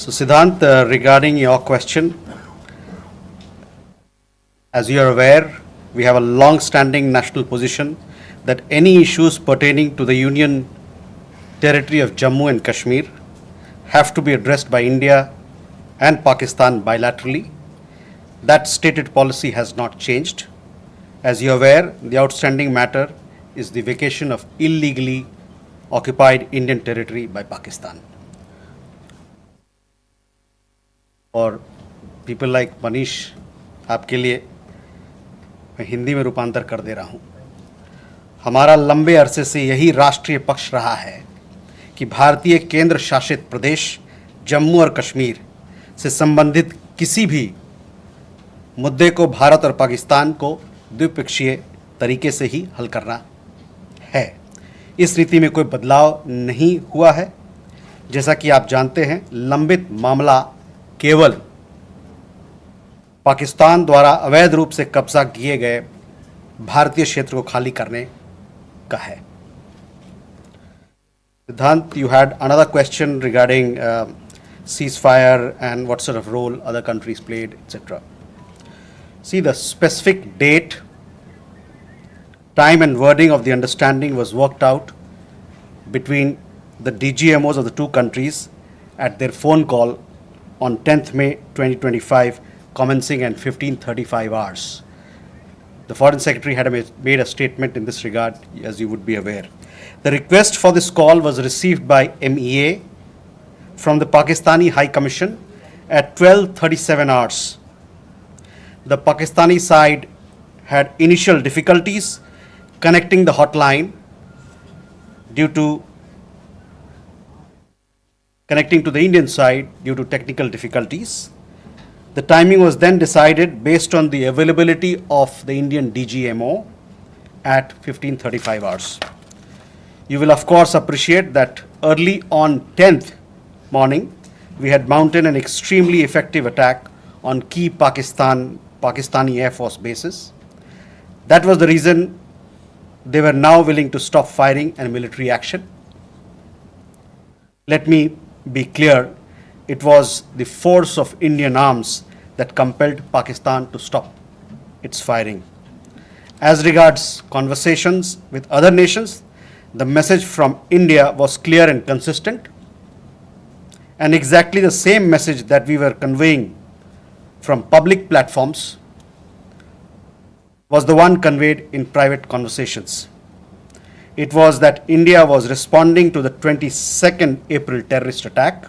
So Siddhant, regarding your question, as you are aware, we have a long-standing national position that any issues pertaining to the Union territory of Jammu and Kashmir have to be addressed by India and Pakistan bilaterally. That stated policy has not changed. As you are aware, the outstanding matter is the vacation of illegally occupied Indian territory by Pakistan. और people like Manish, आपके लिए मैं हिंदी में रूपांतर कर दे रहा हूँ। हमारा लंबे अरसे से यही राष्ट्रीय पक्ष रहा है कि भारतीय केंद्र शासित प्रदेश जम्मू और कश्मीर से संबंधित किसी भी मुद्दे को भारत और पाकिस्तान को द्विपक्षीय तरीके से ही हल करना है। इस नीति में कोई बदलाव नहीं हुआ है। जैसा कि आप जानते हैं, लंबित मामला केवल पाकिस्तान द्वारा अवैध रूप से कब्जा किए गए भारतीय क्षेत्र को खाली करने का है। Siddhant, you had another question regarding ceasefire and what sort of role other countries played, etc. See, the specific date, time and wording of the understanding was worked out between the DGMOs of the two countries at their phone call on 10th May 2025, commencing at 15:35 hours. The Foreign Secretary had made a statement in this regard, as you would be aware. The request for this call was received by MEA from the Pakistani High Commission at 12:37 hours. The Pakistani side had initial difficulties connecting the hotline due to connecting to the Indian side due to technical difficulties. The timing was then decided based on the availability of the Indian DGMO at 15:35 hours. You will of course appreciate that early on 10th morning, we had mounted an extremely effective attack on key Pakistani Air Force bases. That was the reason they were now willing to stop firing and military action. Let me be clear, it was the force of Indian arms that compelled Pakistan to stop its firing. As regards conversations with other nations, the message from India was clear and consistent, and exactly the same message that we were conveying from public platforms was the one conveyed in private conversations. It was that India was responding to the 22nd April terrorist attack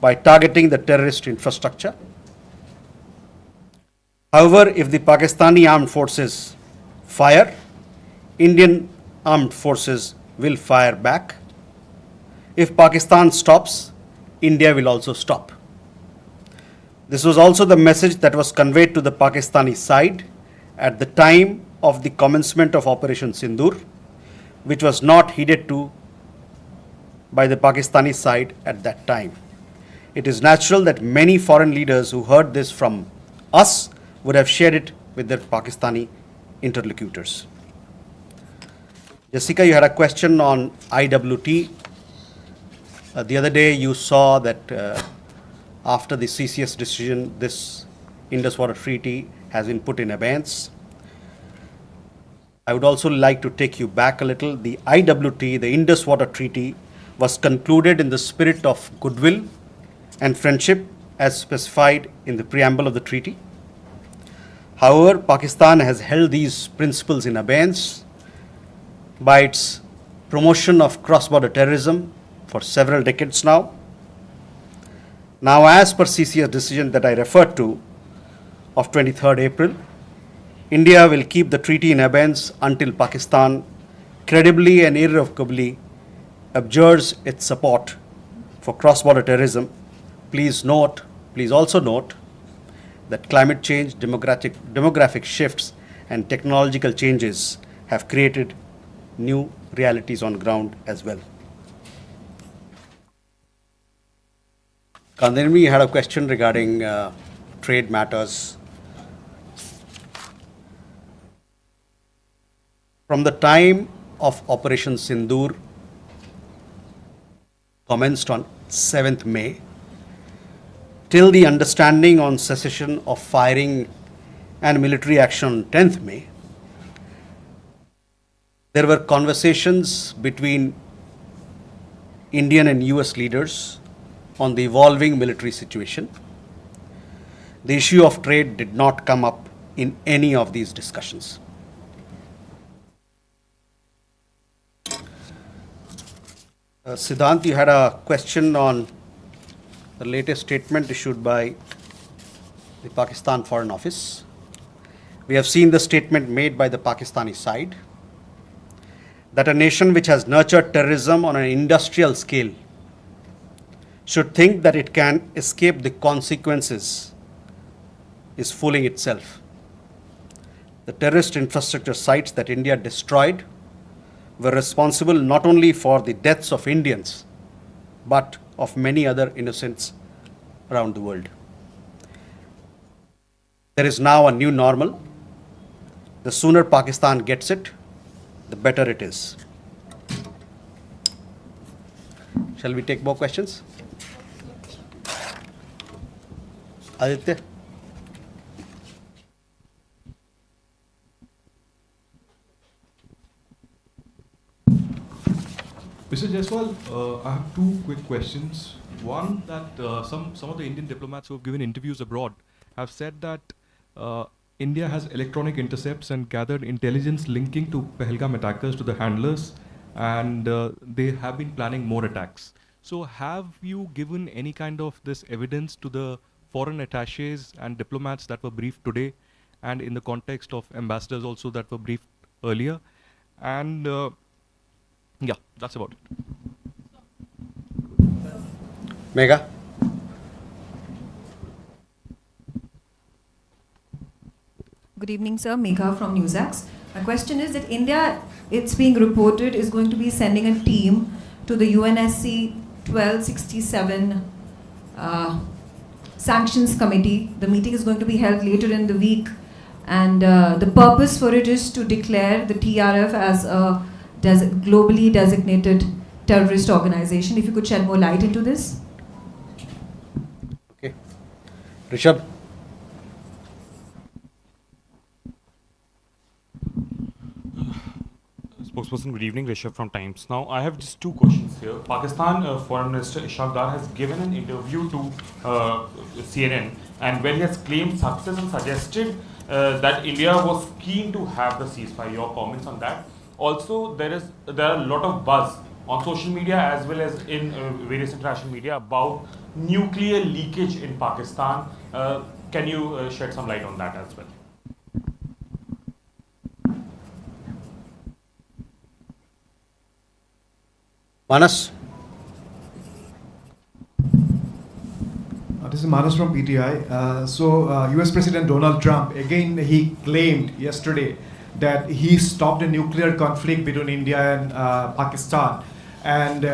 by targeting the terrorist infrastructure. However, if the Pakistani armed forces fire, Indian armed forces will fire back. If Pakistan stops, India will also stop. This was also the message that was conveyed to the Pakistani side at the time of the commencement of Operation Sindoor, which was not heeded to by the Pakistani side at that time. It is natural that many foreign leaders who heard this from us would have shared it with their Pakistani interlocutors. Jessica, you had a question on IWT. The other day you saw that after the CCS decision, this Indus Water Treaty has been put in abeyance. I would also like to take you back a little. The IWT, the Indus Water Treaty, was concluded in the spirit of goodwill and friendship as specified in the preamble of the treaty. However, Pakistan has held these principles in abeyance by its promotion of cross-border terrorism for several decades now. Now, as per CCS decision that I referred to of 23rd April, India will keep the treaty in abeyance until Pakistan credibly and irrevocably abjures its support for cross-border terrorism. Please also note that climate change, demographic shifts, and technological changes have created new realities on ground as well. Kandirmi, you had a question regarding trade matters. From the time of Operation Sindoor commenced on 7th May, till the understanding on cessation of firing and military action on 10th May, there were conversations between Indian and US leaders on the evolving military situation. The issue of trade did not come up in any of these discussions. Siddhant, you had a question on the latest statement issued by the Pakistan Foreign Office. We have seen the statement made by the Pakistani side that a nation which has nurtured terrorism on an industrial scale should think that it can escape the consequences is fooling itself. The terrorist infrastructure sites that India destroyed were responsible not only for the deaths of Indians, but of many other innocents around the world. There is now a new normal. The sooner Pakistan gets it, the better it is. Shall we take more questions? Aditya? Mr. Jaiswal, I have two quick questions. One, that some of the Indian diplomats who have given interviews abroad have said that India has electronic intercepts and gathered intelligence linking to Pahalgam attackers to the handlers, and they have been planning more attacks. So have you given any kind of this evidence to the foreign attaches and diplomats that were briefed today, and in the context of ambassadors also that were briefed earlier? And yeah, that's about it. Megha? Good evening, sir. Megha from Newsax. My question is that India, it's being reported, is going to be sending a team to the UNSC 1267 Sanctions Committee. The meeting is going to be held later in the week, and the purpose for it is to declare the TRF as a globally designated terrorist organization. If you could shed more light into this. Okay. Rishabh? Spokesperson, good evening. Rishabh from Times. Now, I have just two questions here. Pakistan Foreign Minister Ishaq Dar has given an interview to CNN, and where he has claimed success and suggested that India was keen to have the ceasefire. Your comments on that? Also, there are a lot of buzz on social media as well as in various international media about nuclear leakage in Pakistan. Can you shed some light on that as well? Manas? This is Manas from PTI. US President Donald Trump, again, he claimed yesterday that he stopped a nuclear conflict between India and Pakistan. And,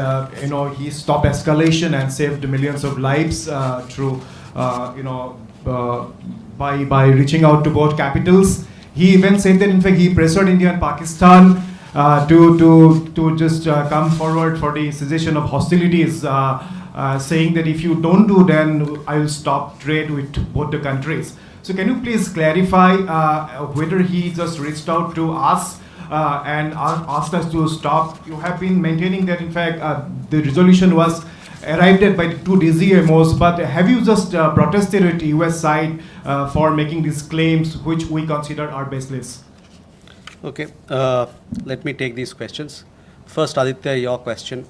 he stopped escalation and saved millions of lives through, by reaching out to both capitals. He even said that, in fact, he pressured India and Pakistan to just come forward for the cessation of hostilities, saying that if you don't do, then I will stop trade with both the countries. So can you please clarify whether he just reached out to us and asked us to stop? You have been maintaining that, in fact, the resolution was arrived at by two DCMOs, but have you just protested at US side for making these claims, which we consider are baseless? Okay, let me take these questions. First, Aditya, your question.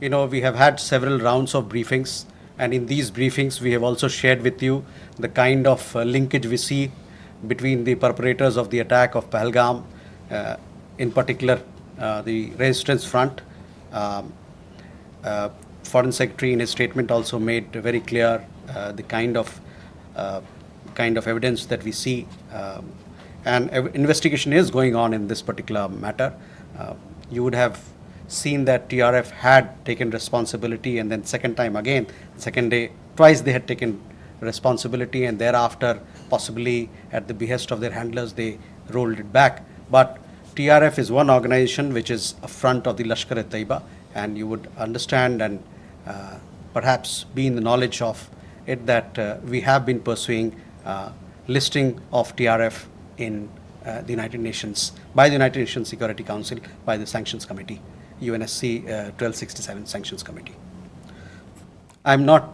We have had several rounds of briefings, and in these briefings, we have also shared with you the kind of linkage we see between the perpetrators of the attack of Pahalgam, in particular, the Resistance Front. Foreign Secretary in his statement also made very clear the kind of evidence that we see. And investigation is going on in this particular matter. You would have seen that TRF had taken responsibility, and then second day, twice they had taken responsibility, and thereafter, possibly at the behest of their handlers, they rolled it back. But TRF is one organization which is a front of the Lashkar-e-Taiba, and you would understand and perhaps be in the knowledge of it that we have been pursuing listing of TRF in the United Nations, by the United Nations Security Council, by the Sanctions Committee, UNSC 1267 Sanctions Committee. I'm not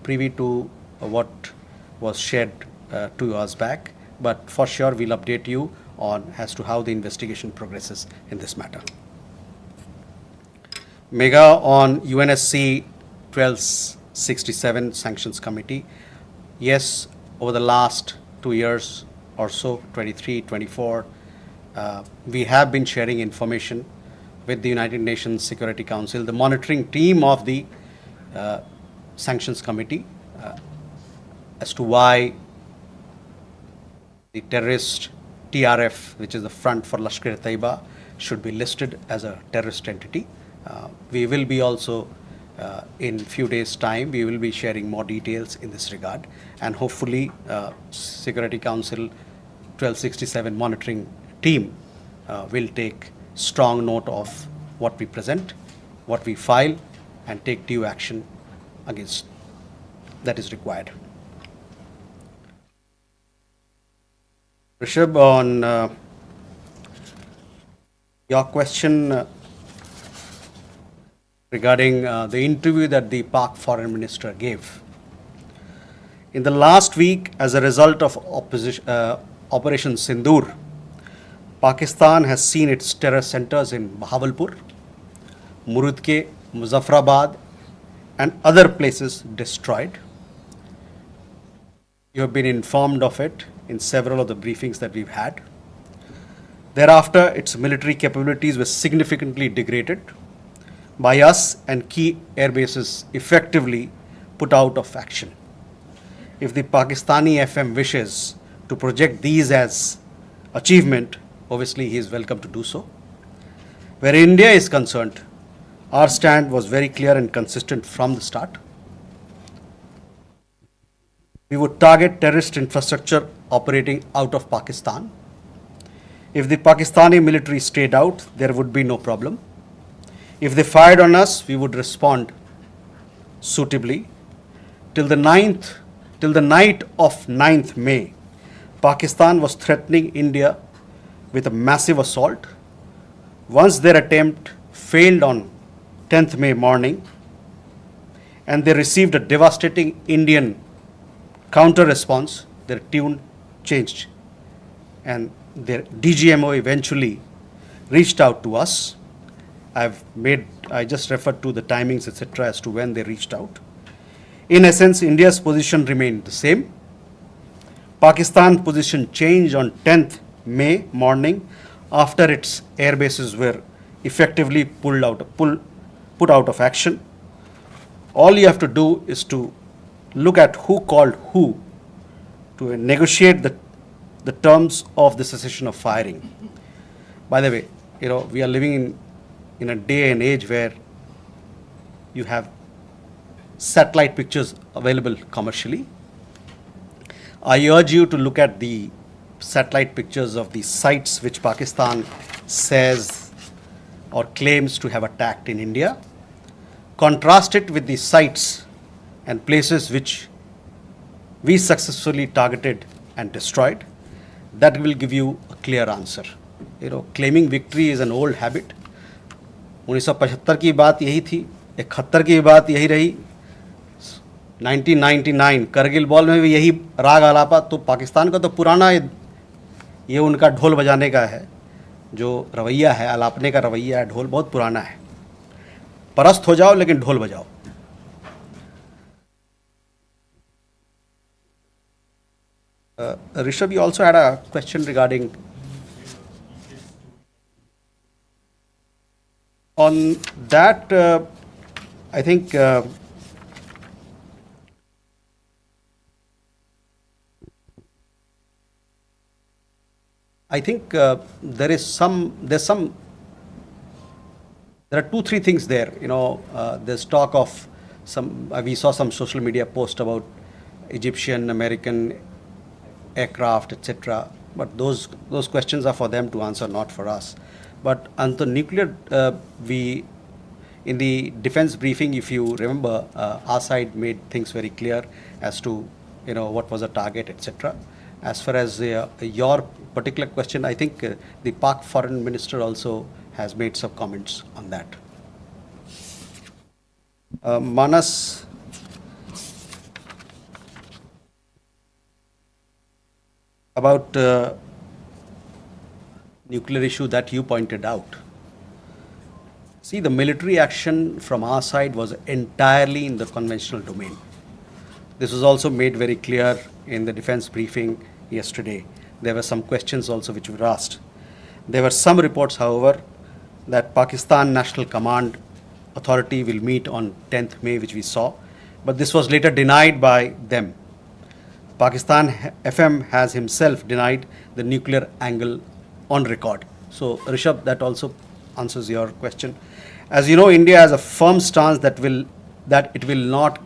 privy to what was shared 2 hours back, but for sure we'll update you on as to how the investigation progresses in this matter. MEA on UNSC 1267 Sanctions Committee. Yes, over the last 2 years or so, 23, 24, we have been sharing information with the United Nations Security Council, the monitoring team of the Sanctions Committee, as to why the terrorist TRF, which is the Front for Lashkar-e-Taiba, should be listed as a terrorist entity. We will be also, in few days' time, we will be sharing more details in this regard, and hopefully Security Council 1267 monitoring team will take strong note of what we present, what we file, and take due action against that is required. Rishabh, on your question regarding the interview that the Pak Foreign Minister gave. In the last week, as a result of Operation Sindoor, Pakistan has seen its terror centers in Bahawalpur, Murudke, Muzaffarabad, and other places destroyed. You have been informed of it in several of the briefings that we've had. Thereafter, its military capabilities were significantly degraded by us, and key air bases effectively put out of action. If the Pakistani FM wishes to project these as achievement, obviously he is welcome to do so. Where India is concerned, our stand was very clear and consistent from the start. We would target terrorist infrastructure operating out of Pakistan. If the Pakistani military stayed out, there would be no problem. If they fired on us, we would respond suitably. Till the night of 9th May, Pakistan was threatening India with a massive assault. Once their attempt failed on 10th May morning, and they received a devastating Indian counter response, their tune changed, and their DGMO eventually reached out to us. I just referred to the timings, etc., as to when they reached out. In essence, India's position remained the same. Pakistan's position changed on 10th May morning after its air bases were effectively put out of action. All you have to do is to look at who called who to negotiate the terms of the cessation of firing. By the way, we are living in a day and age where you have satellite pictures available commercially. I urge you to look at the satellite pictures of the sites which Pakistan says or claims to have attacked in India. Contrast it with the sites and places which we successfully targeted and destroyed. That will give you a clear answer. Claiming victory is an old habit. 1975 की बात यही थी, 71 की बात यही रही, 1999 Kargil ball में भी यही राग आलापा. तो पाकिस्तान का तो पुराना ये उनका ढोल बजाने का है, जो रवैया है, आलापने का रवैया है, ढोल बहुत पुराना है. परस्त हो जाओ लेकिन ढोल बजाओ. Rishabh, you also had a question regarding on that. I think there are 2-3 things there. There's talk of some. We saw some social media post about Egyptian, American aircraft, etc. But those questions are for them to answer, not for us. But on the nuclear, In the defense briefing, if you remember, our side made things very clear as to, what was the target, etc. As far as your particular question, I think the Pak Foreign Minister also has made some comments on that. Manas, about nuclear issue that you pointed out. See, the military action from our side was entirely in the conventional domain. This was also made very clear in the defense briefing yesterday. There were some questions also which were asked. There were some reports, however, that Pakistan National Command Authority will meet on 10th May, which we saw, but this was later denied by them. Pakistan FM has himself denied the nuclear angle on record. So, Rishabh, that also answers your question. As you know, India has a firm stance that it will not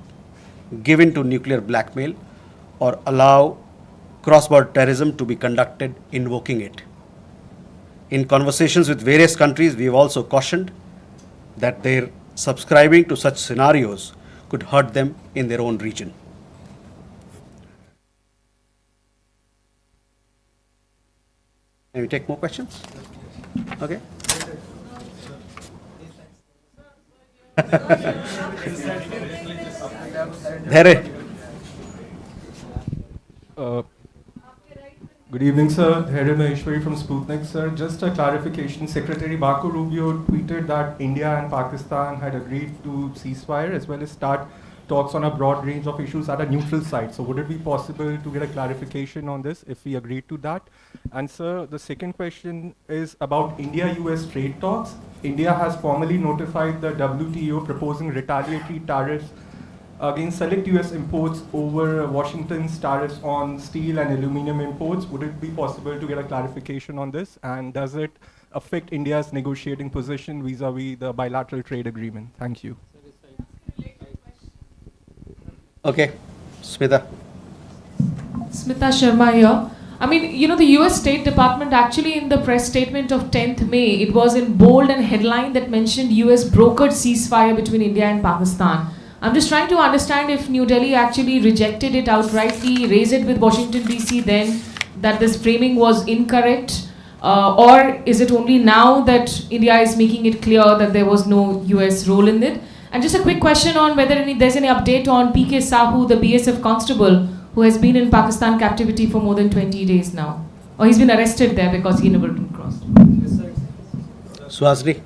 give in to nuclear blackmail or allow cross-border terrorism to be conducted invoking it. In conversations with various countries, we have also cautioned that their subscribing to such scenarios could hurt them in their own region. Can we take more questions? Okay. There. Good evening, sir. Here Maheshwari from Sputnik, sir. Just a clarification. Secretary Marco Rubio tweeted that India and Pakistan had agreed to ceasefire as well as start talks on a broad range of issues at a neutral site. So would it be possible to get a clarification on this if we agreed to that? And sir, the second question is about India-US trade talks. India has formally notified the WTO proposing retaliatory tariffs against select US imports over Washington's tariffs on steel and aluminum imports. Would it be possible to get a clarification on this? And does it affect India's negotiating position vis-a-vis the bilateral trade agreement? Thank you. Okay, Smita. Smita Sharma here. I mean, the US State Department actually in the press statement of 10th May, it was in bold and headline that mentioned US brokered ceasefire between India and Pakistan. I'm just trying to understand if New Delhi actually rejected it outrightly, raised it with Washington DC then, that this framing was incorrect, or is it only now that India is making it clear that there was no US role in it? And just a quick question on whether there's any update on PK Sahu, the BSF constable, who has been in Pakistan captivity for more than 20 days now. Or he's been arrested there because he never crossed. Suhasini.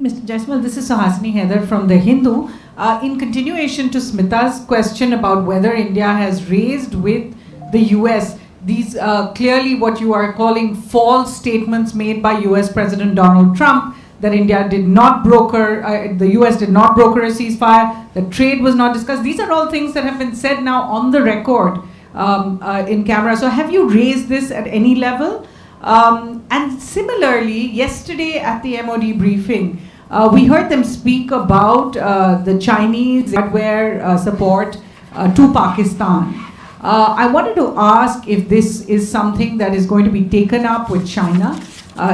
Mr. Jaiswal, this is Suhasini Haider from The Hindu. In continuation to Smita's question about whether India has raised with the US these clearly what you are calling false statements made by US President Donald Trump, that India did not broker, the US did not broker a ceasefire, that trade was not discussed. These are all things that have been said now on the record in camera. So have you raised this at any level? And similarly, yesterday at the MOD briefing, we heard them speak about the Chinese hardware support to Pakistan. I wanted to ask if this is something that is going to be taken up with China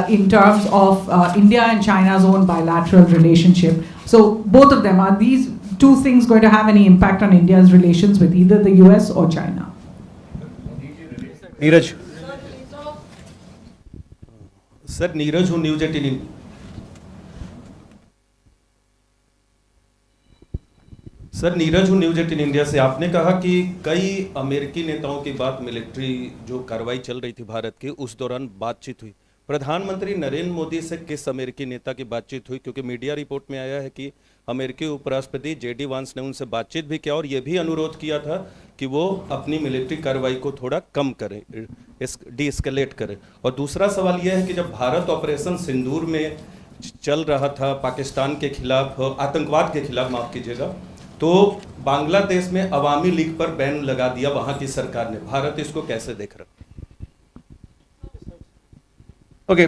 in terms of India and China's own bilateral relationship. So both of them, are these two things going to have any impact on India's relations with either the US or China? Neeraj. Sir Neeraj हूँ news 18 sir Neeraj हूँ news 18 India से। आपने कहा कि कई अमेरिकी नेताओं की बात मिलिट्री जो कार्रवाई चल रही थी भारत की उस दौरान बातचीत हुई। प्रधानमंत्री नरेंद्र मोदी से किस अमेरिकी नेता की बातचीत हुई? क्योंकि मीडिया रिपोर्ट में आया है कि अमेरिकी उपराष्ट्रपति जेडी वांस ने उनसे बातचीत भी किया और ये भी अनुरोध किया था कि वो अपनी मिलिट्री कार्रवाई को थोड़ा कम करें, डी-एस्केलेट करें। और दूसरा सवाल यह है कि जब भारत ऑपरेशन सिंदूर में चल रहा था पाकिस्तान के खिलाफ, आतंकवाद के खिलाफ माफ़ कीजिएगा, तो बांग्लादेश में अवामी लीग पर बैन लगा दिया वहाँ की सरकार ने। भारत इसको कैसे देख रहा? Okay,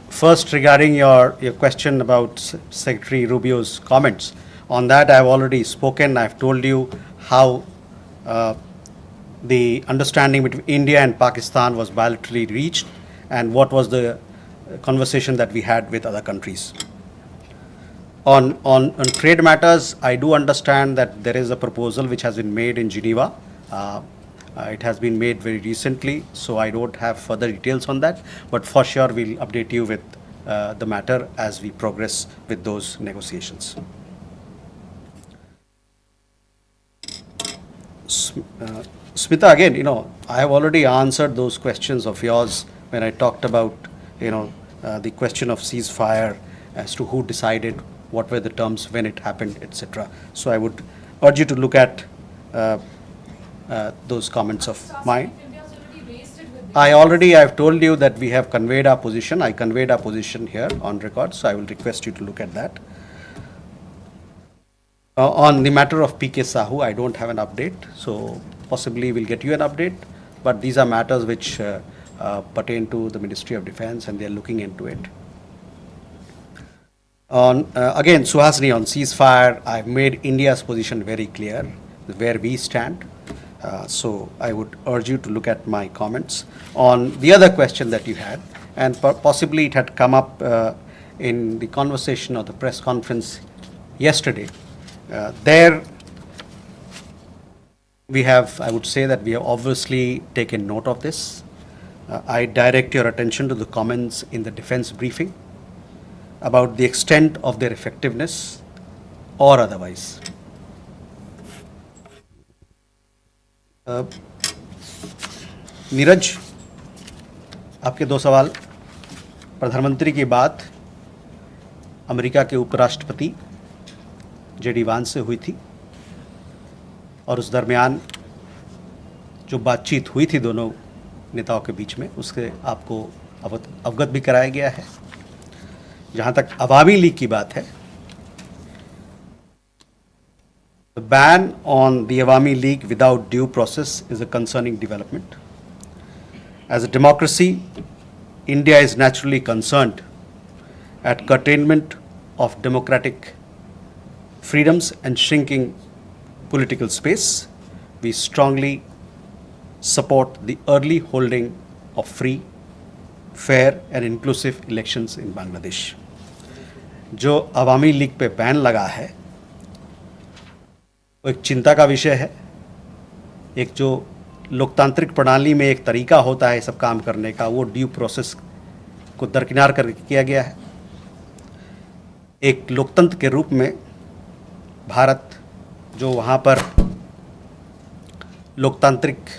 first regarding your question about Secretary Rubio's comments, on that I have already spoken. I have told you how the understanding between India and Pakistan was bilaterally reached and what was the conversation that we had with other countries. On trade matters, I do understand that there is a proposal which has been made in Geneva. It has been made very recently, so I don't have further details on that, but for sure we'll update you with the matter as we progress with those negotiations. Smita, again, I have already answered those questions of yours when I talked about, the question of ceasefire as to who decided, what were the terms, when it happened, etc. So I would urge you to look at those comments of mine. I've told you that we have conveyed our position. I conveyed our position here on record, so I will request you to look at that. On the matter of PK Sahu, I don't have an update, so possibly we'll get you an update, but these are matters which pertain to the Ministry of Defense and they're looking into it. Again, Suhasini, on ceasefire, I've made India's position very clear, where we stand. So I would urge you to look at my comments. On the other question that you had, and possibly it had come up in the conversation or the press conference yesterday, there we have, I would say that we have obviously taken note of this. I direct your attention to the comments in the defense briefing about the extent of their effectiveness or otherwise. Neeraj, आपके दो सवाल। प्रधानमंत्री की बात America के उपराष्ट्रपति JD वांस से हुई थी और उस दरमियान जो बातचीत हुई थी दोनों नेताओं के बीच में, उससे आपको अवगत भी कराया गया है। जहाँ तक अवामी लीग की बात है, the ban on the Awami League without due process is a concerning development. As a democracy, India is naturally concerned at curtailment of democratic freedoms and shrinking political space. We strongly support the early holding of free, fair and inclusive elections in Bangladesh. जो अवामी league पे ban लगा है वो एक चिंता का विषय है। एक जो लोकतांत्रिक प्रणाली में एक तरीका होता है सब काम करने का, वो ड्यू प्रोसेस को दरकिनार करके किया गया है। एक लोकतंत्र के रूप में भारत जो वहाँ पर लोकतांत्रिक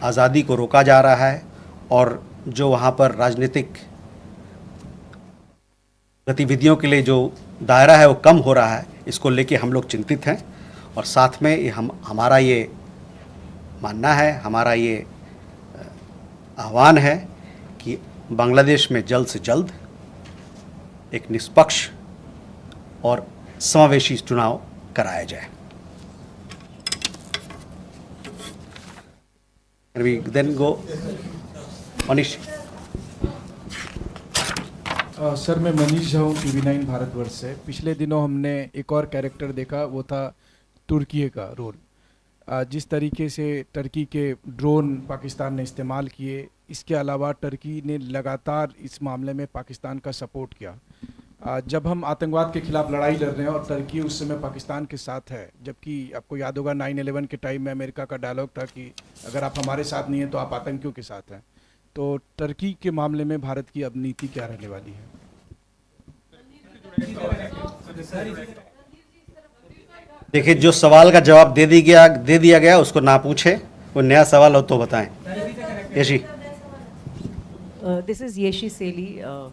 आज़ादी को रोका जा रहा है और जो वहाँ पर राजनीतिक गतिविधियों के लिए जो दायरा है वो कम हो रहा है, इसको लेके हम लोग चिंतित हैं। और साथ में ये हमारा ये मानना है, हमारा ये आह्वान है कि बांग्लादेश में जल्द से जल्द एक निष्पक्ष और समावेशी चुनाव कराया जाए। Can we then go? Manish. Sir, मैं मनीष झा हूँ, TV9 भारतवर्ष से। पिछले दिनों हमने एक और कैरेक्टर देखा, वो था तुर्की का रोल। जिस तरीके से टर्की के ड्रोन पाकिस्तान ने इस्तेमाल किए, इसके अलावा टर्की ने लगातार इस मामले में पाकिस्तान का सपोर्ट किया। जब हम आतंकवाद के खिलाफ लड़ाई लड़ रहे हैं और टर्की उस समय पाकिस्तान के साथ है, जबकि आपको याद होगा 9/11 के टाइम में अमेरिका का डायलॉग था कि अगर आप हमारे साथ नहीं हैं तो आप आतंकियों के साथ हैं। तो टर्की के मामले में भारत की अब नीति क्या रहने वाली है? देखिए, जो सवाल का जवाब दे दिया गया उसको ना पूछे, कोई नया सवाल हो तो बताएं। Yeshi. This is Yeshi Seli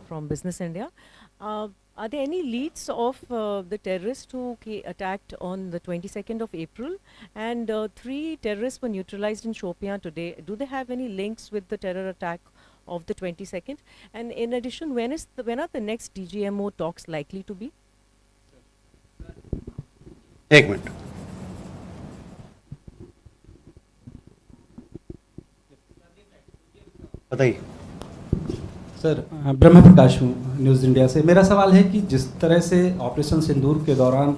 from Business India. Are there any leads of the terrorists who attacked on the 22nd of April? And 3 terrorists were neutralized in Shopian today. Do they have any links with the terror attack of the 22nd? And in addition, when are the next DGMO talks likely to be? एक minute. बताइए। Sir, ब्रह्म प्रकाश हूँ news India से। मेरा सवाल है कि जिस तरह से ऑपरेशन सिंदूर के दौरान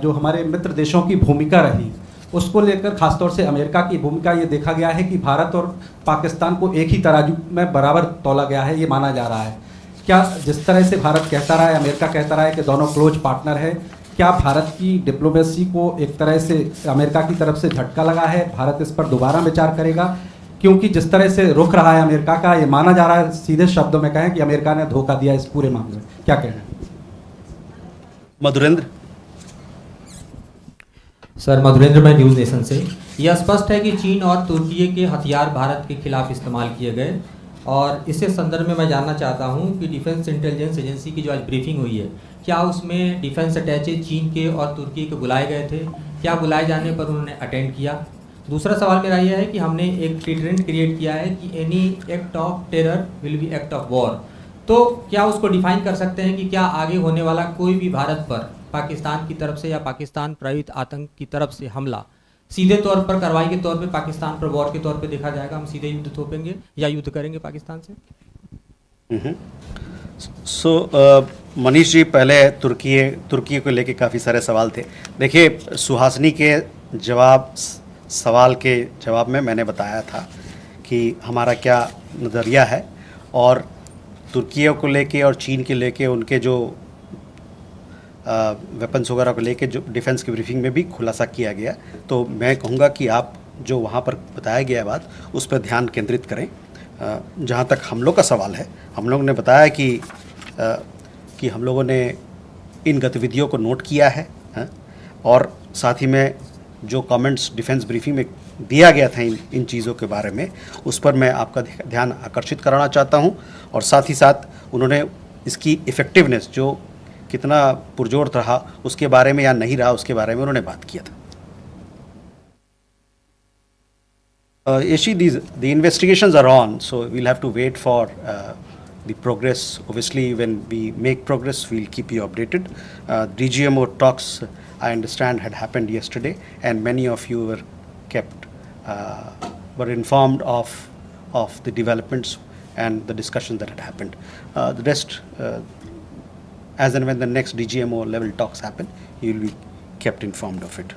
जो हमारे मित्र देशों की भूमिका रही, उसको लेकर खासतौर से अमेरिका की भूमिका ये देखा गया है कि भारत और पाकिस्तान को एक ही तराजू में बराबर तौला गया है, ये माना जा रहा है। क्या जिस तरह से भारत कहता रहा है, अमेरिका कहता रहा है कि दोनों क्लोज पार्टनर है, क्या भारत की डिप्लोमेसी को एक तरह से अमेरिका की तरफ से झटका लगा है? भारत इस पर दोबारा विचार करेगा? क्योंकि जिस तरह से रुख रहा है अमेरिका का, ये माना जा रहा है, सीधे शब्दों में कहें कि अमेरिका ने धोखा दिया इस पूरे मामले में, क्या कहें? मधुरेंद्र। सर, मधुरेंद्र, मैं न्यूज़ नेशन से। यह स्पष्ट है कि चीन और तुर्की के हथियार भारत के खिलाफ इस्तेमाल किए गए, और इसी संदर्भ में मैं जानना चाहता हूं कि डिफेंस इंटेलिजेंस एजेंसी की जो आज ब्रीफिंग हुई है, क्या उसमें डिफेंस अटैचे चीन के और तुर्की के बुलाए गए थे? क्या बुलाए जाने पर उन्होंने अटेंड किया? दूसरा सवाल मेरा यह है कि हमने एक ट्रेंड क्रिएट किया है कि any act of terror will be act of war, तो क्या उसको डिफाइन कर सकते हैं कि क्या आगे होने वाला कोई भी भारत पर पाकिस्तान की तरफ से या पाकिस्तान प्रेरित आतंक की तरफ से हमला सीधे तौर पर कार्रवाई के तौर पे पाकिस्तान पर वॉर के तौर पे देखा जाएगा? हम सीधे युद्ध थोपेंगे या युद्ध करेंगे पाकिस्तान से? मनीष जी, पहले तुर्की को लेके काफ़ी सारे सवाल थे। देखिए, सुहासिनी के सवाल के जवाब में मैंने बताया था कि हमारा क्या नज़रिया है, और तुर्की को लेके और चीन के लेके उनके जो वेपन्स वगैरह को लेके जो डिफेंस की ब्रीफिंग में भी खुलासा किया गया। तो मैं कहूँगा कि आप जो वहाँ पर बताया गया बात, उस पर ध्यान केंद्रित करें। जहाँ तक हम लोग का सवाल है, हम लोग ने बताया कि हम लोगों ने इन गतिविधियों को नोट किया है, और साथ ही में जो कमेंट्स डिफेंस ब्रीफिंग में दिया गया था इन चीज़ों के बारे में, उस पर मैं आपका ध्यान आकर्षित कराना चाहता हूं। और साथ ही साथ उन्होंने इसकी इफ़ेक्टिवनेस जो कितना पुरजोर रहा उसके बारे में या नहीं रहा उसके बारे में उन्होंने बात किया था। The investigations are on, so we'll have to wait for the progress. Obviously, when we make progress, we'll keep you updated. DGMO talks, I understand, had happened yesterday, and many of you were informed of the developments and the discussions that had happened. The rest, as and when the next DGMO level talks happen, you will be kept informed of it.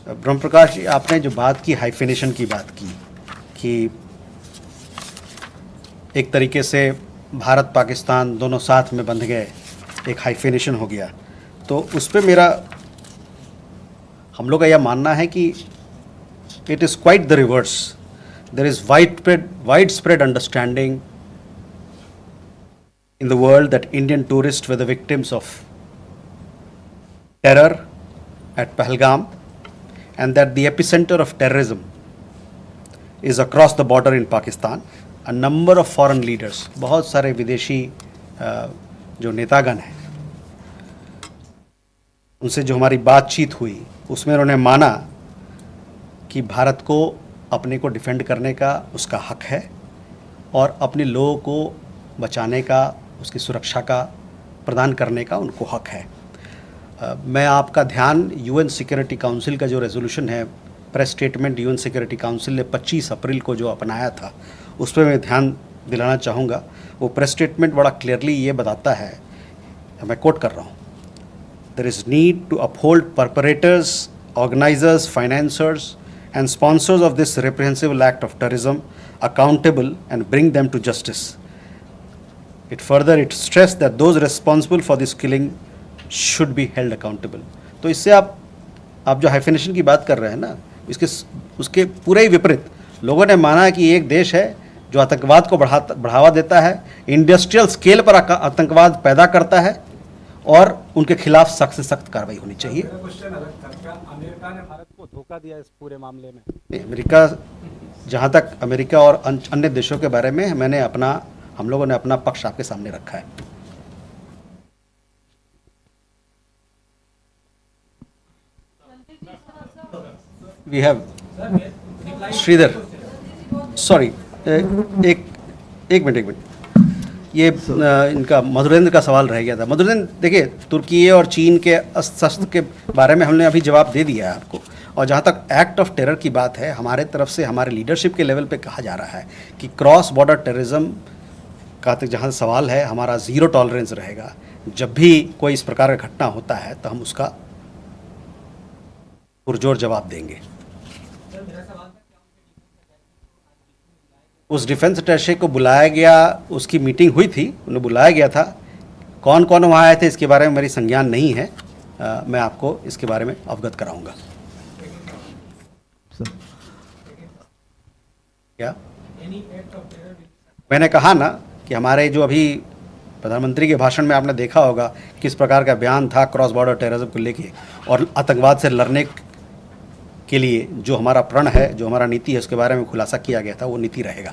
ब्रह्म प्रकाश जी, आपने जो बात की, hyphenation की बात की, कि एक तरीके से भारत पाकिस्तान दोनों साथ में बंध गए, एक हाइफिनेशन हो गया, तो उस पर हम लोग का यह मानना है कि it is quite the reverse. There is wide spread understanding in the world that Indian tourists were the victims of terror at Pahalgam, and that the epicenter of terrorism is across the border in Pakistan. A number of foreign leaders, बहुत सारे विदेशी जो नेतागण हैं, उनसे जो हमारी बातचीत हुई, उसमें उन्होंने माना कि भारत को अपने को डिफेंड करने का उसका हक है, और अपने लोगों को बचाने का, उसकी सुरक्षा का प्रदान करने का उनको हक है. मैं आपका ध्यान यूएन सिक्योरिटी काउंसिल का जो रेजोल्यूशन है, press statement UN security council ने 25 अप्रैल को जो अपनाया था, उस पर मैं ध्यान दिलाना चाहूँगा. वो प्रेस स्टेटमेंट बड़ा क्लियरली ये बताता है, मैं कोट कर रहा हूँ, there is need to uphold perpetrators, organisers, financiers and sponsors of this reprehensible act of terrorism accountable and bring them to justice. It stressed that those responsible for this killing should be held accountable. तो इससे आप जो hyphenation की बात कर रहे हैं ना, उसके पूरे ही विपरीत लोगों ने माना कि एक देश है जो आतंकवाद को बढ़ावा देता है, इंडस्ट्रियल स्केल पर आतंकवाद पैदा करता है, और उनके खिलाफ सख्त से सख्त कार्रवाई होनी चाहिए. अमेरिका ने भारत को धोखा दिया इस पूरे मामले में? अमेरिका, जहाँ तक अमेरिका और अन्य देशों के बारे में हम लोगों ने अपना पक्ष आपके सामने रखा है. वी हैव श्रीधर, सॉरी, एक मिनट, ये इनका मधुरेंद्र का सवाल रह गया था. मधुरेंद्र, देखिए, तुर्की और चीन के अस्त्र के बारे में हमने अभी जवाब दे दिया है आपको. और जहाँ तक एक्ट ऑफ टेरर की बात है, हमारे तरफ से हमारे लीडरशिप के लेवल पे कहा जा रहा है कि क्रॉस बॉर्डर टेररिज्म का जहाँ सवाल है, हमारा ज़ीरो टॉलरेंस रहेगा. जब भी कोई इस प्रकार का घटना होता है तो हम उसका पुरजोर जवाब देंगे. उस डिफेंस अटैचे को बुलाया गया, उसकी मीटिंग हुई थी, उन्हें बुलाया गया था। कौन कौन वहाँ आए थे इसके बारे में मेरी संज्ञान नहीं है, मैं आपको इसके बारे में अवगत कराऊंगा। क्या मैंने कहा ना कि हमारे जो अभी प्रधानमंत्री के भाषण में आपने देखा होगा किस प्रकार का बयान था क्रॉस बॉर्डर टेररिज्म को लेके, और आतंकवाद से लड़ने के लिए जो हमारा प्रण है, जो हमारा नीति है, उसके बारे में खुलासा किया गया था, वो नीति रहेगा।